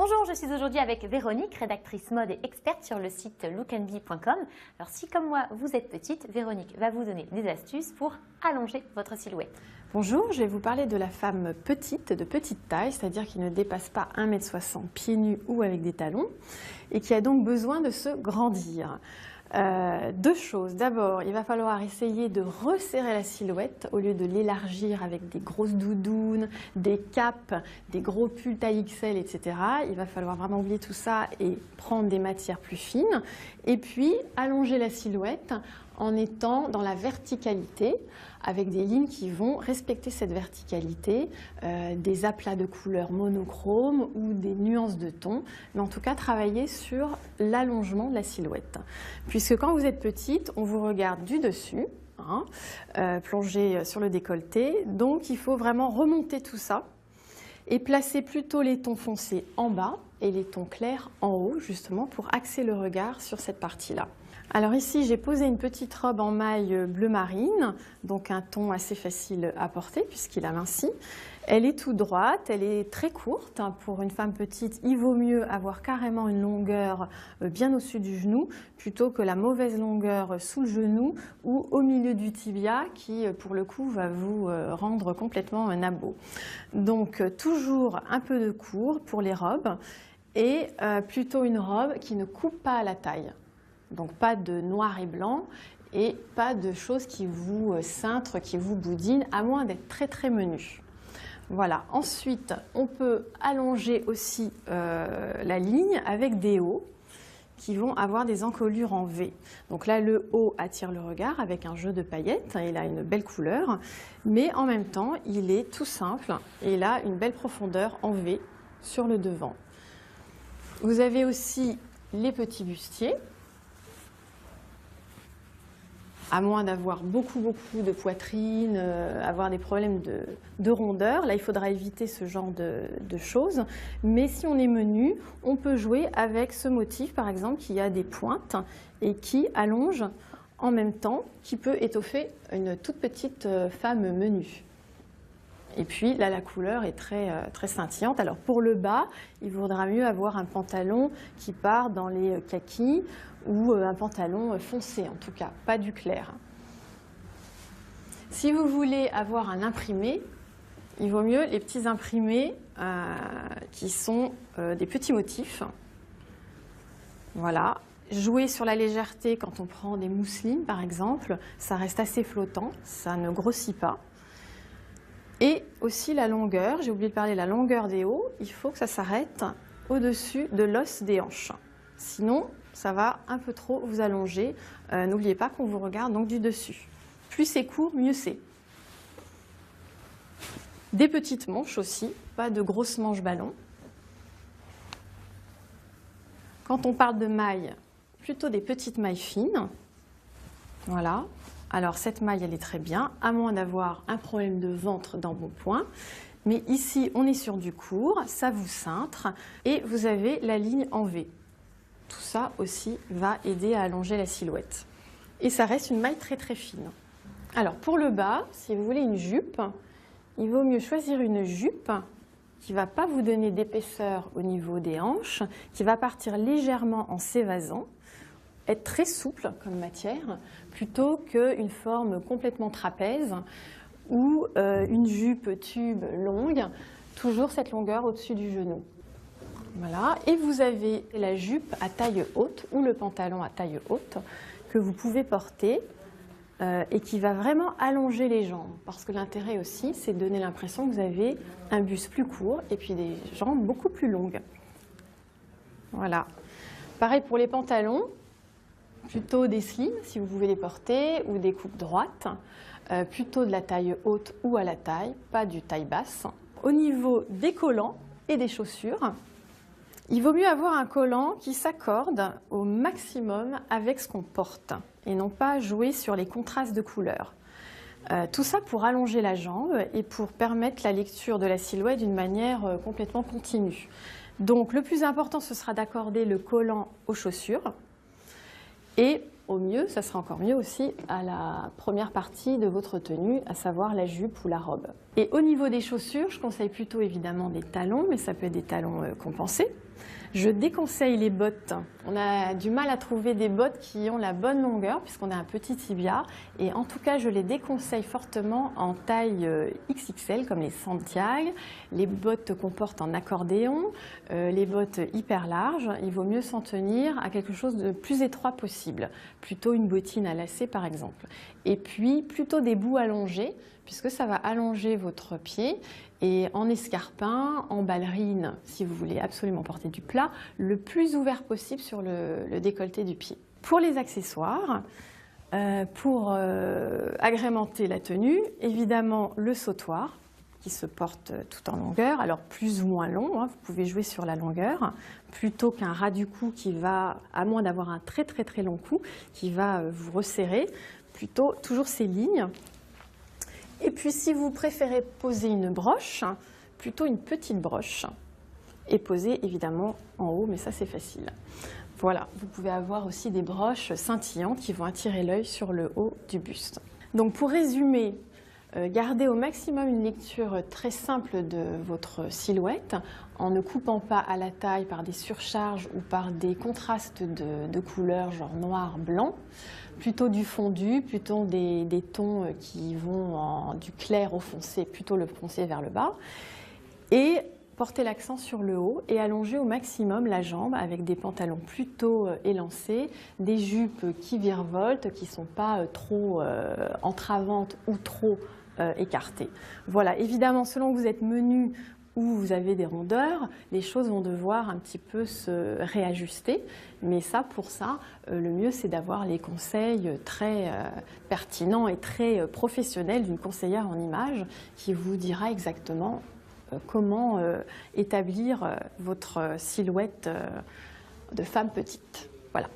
Bonjour, je suis aujourd'hui avec Véronique, rédactrice mode et experte sur le site lookandbe.com. Alors si comme moi vous êtes petite, Véronique va vous donner des astuces pour allonger votre silhouette. Bonjour, je vais vous parler de la femme petite, de petite taille, c'est-à-dire qui ne dépasse pas 1,60 m pieds nus ou avec des talons et qui a donc besoin de se grandir. Deux choses. D'abord, il va falloir essayer de resserrer la silhouette au lieu de l'élargir avec des grosses doudounes, des capes, des gros pulls taille XL, etc. Il va falloir vraiment oublier tout ça et prendre des matières plus fines. Et puis, allonger la silhouette en étant dans la verticalité, avec des lignes qui vont respecter cette verticalité, des aplats de couleurs monochromes ou des nuances de ton, mais en tout cas travailler sur l'allongement de la silhouette. Puisque quand vous êtes petite, on vous regarde du dessus, plongé sur le décolleté, donc il faut vraiment remonter tout ça et placer plutôt les tons foncés en bas et les tons clairs en haut, justement pour axer le regard sur cette partie-là. Alors ici, j'ai posé une petite robe en maille bleu marine, donc un ton assez facile à porter puisqu'il amincit. Elle est toute droite, elle est très courte. Pour une femme petite, il vaut mieux avoir carrément une longueur bien au-dessus du genou plutôt que la mauvaise longueur sous le genou ou au milieu du tibia qui, pour le coup, va vous rendre complètement un abo. Donc toujours un peu de court pour les robes et plutôt une robe qui ne coupe pas à la taille. Donc pas de noir et blanc et pas de choses qui vous cintrent, qui vous boudinent, à moins d'être très très menu. Voilà. Ensuite, on peut allonger aussi la ligne avec des hauts qui vont avoir des encolures en V. Donc là, le haut attire le regard avec un jeu de paillettes. Il a une belle couleur, mais en même temps, il est tout simple et il a une belle profondeur en V sur le devant. Vous avez aussi les petits bustiers. À moins d'avoir beaucoup de poitrine, avoir des problèmes de rondeur. Là, il faudra éviter ce genre de choses. Mais si on est menu, on peut jouer avec ce motif, par exemple, qui a des pointes et qui allonge en même temps, qui peut étoffer une toute petite femme menue. Et puis là, la couleur est très scintillante. Alors pour le bas, il vaudra mieux avoir un pantalon qui part dans les kakis ou un pantalon foncé, en tout cas, pas du clair. Si vous voulez avoir un imprimé, il vaut mieux les petits imprimés qui sont des petits motifs. Voilà. Jouer sur la légèreté quand on prend des mousselines, par exemple, ça reste assez flottant, ça ne grossit pas. Et aussi la longueur, j'ai oublié de parler de la longueur des hauts, il faut que ça s'arrête au-dessus de l'os des hanches. Sinon, ça va un peu trop vous allonger. N'oubliez pas qu'on vous regarde donc du dessus. Plus c'est court, mieux c'est. Des petites manches aussi, pas de grosses manches ballons. Quand on parle de mailles, plutôt des petites mailles fines. Voilà. Alors cette maille, elle est très bien, à moins d'avoir un problème de ventre d'embonpoint. Mais ici, on est sur du court, ça vous cintre et vous avez la ligne en V. Tout ça aussi va aider à allonger la silhouette. Et ça reste une maille très fine. Alors pour le bas, si vous voulez une jupe, il vaut mieux choisir une jupe qui ne va pas vous donner d'épaisseur au niveau des hanches, qui va partir légèrement en s'évasant, être très souple comme matière, plutôt qu'une forme complètement trapèze ou une jupe tube longue, toujours cette longueur au-dessus du genou. Voilà. Et vous avez la jupe à taille haute ou le pantalon à taille haute que vous pouvez porter et qui va vraiment allonger les jambes. Parce que l'intérêt aussi, c'est de donner l'impression que vous avez un buste plus court et puis des jambes beaucoup plus longues. Voilà. Pareil pour les pantalons. Plutôt des slims si vous pouvez les porter ou des coupes droites, plutôt de la taille haute ou à la taille, pas du taille basse. Au niveau des collants et des chaussures, il vaut mieux avoir un collant qui s'accorde au maximum avec ce qu'on porte et non pas jouer sur les contrastes de couleurs. Tout ça pour allonger la jambe et pour permettre la lecture de la silhouette d'une manière complètement continue. Donc le plus important, ce sera d'accorder le collant aux chaussures. Et au mieux, ça sera encore mieux aussi à la première partie de votre tenue, à savoir la jupe ou la robe. Et au niveau des chaussures, je conseille plutôt évidemment des talons, mais ça peut être des talons compensés. Je déconseille les bottes. On a du mal à trouver des bottes qui ont la bonne longueur puisqu'on a un petit tibia. Et en tout cas, je les déconseille fortement en taille XXL comme les Santiago, les bottes qu'on porte en accordéon, les bottes hyper larges. Il vaut mieux s'en tenir à quelque chose de plus étroit possible. Plutôt une bottine à lacets par exemple. Et puis plutôt des bouts allongés puisque ça va allonger votre pied. Et en escarpin, en ballerine, si vous voulez absolument porter du plat, le plus ouvert possible sur le décolleté du pied. Pour les accessoires, pour agrémenter la tenue, évidemment le sautoir qui se porte tout en longueur, alors plus ou moins long, hein, vous pouvez jouer sur la longueur, plutôt qu'un ras du cou qui va, à moins d'avoir un très long cou, qui va vous resserrer, plutôt toujours ces lignes. Et puis si vous préférez poser une broche, plutôt une petite broche, et poser évidemment en haut, mais ça c'est facile. Voilà, vous pouvez avoir aussi des broches scintillantes qui vont attirer l'œil sur le haut du buste. Donc pour résumer, gardez au maximum une lecture très simple de votre silhouette en ne coupant pas à la taille par des surcharges ou par des contrastes de couleurs genre noir, blanc. Plutôt du fondu, plutôt des tons qui vont du clair au foncé, plutôt le foncé vers le bas. Et portez l'accent sur le haut et allongez au maximum la jambe avec des pantalons plutôt élancés, des jupes qui virevoltent, qui ne sont pas trop entravantes ou trop écartées. Voilà, évidemment, selon que vous êtes menu où vous avez des rondeurs, les choses vont devoir un petit peu se réajuster. Mais ça, pour ça, le mieux, c'est d'avoir les conseils très pertinents et très professionnels d'une conseillère en images qui vous dira exactement comment établir votre silhouette de femme petite. Voilà.